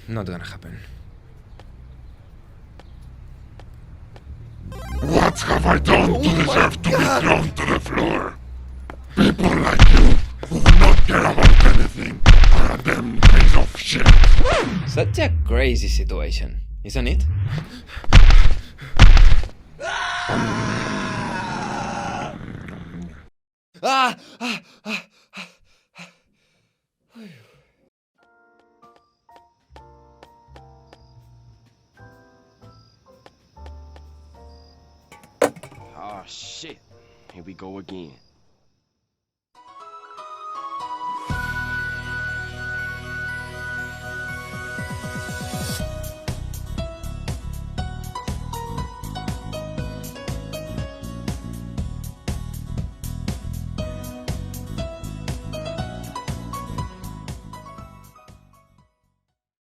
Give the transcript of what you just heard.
Not gonna happen. What have I done to deserve to be thrown to the floor? People like you, who do not care about anything, are a damn piece of shit. Such a crazy situation, isn't it? Oh shit, here we go again.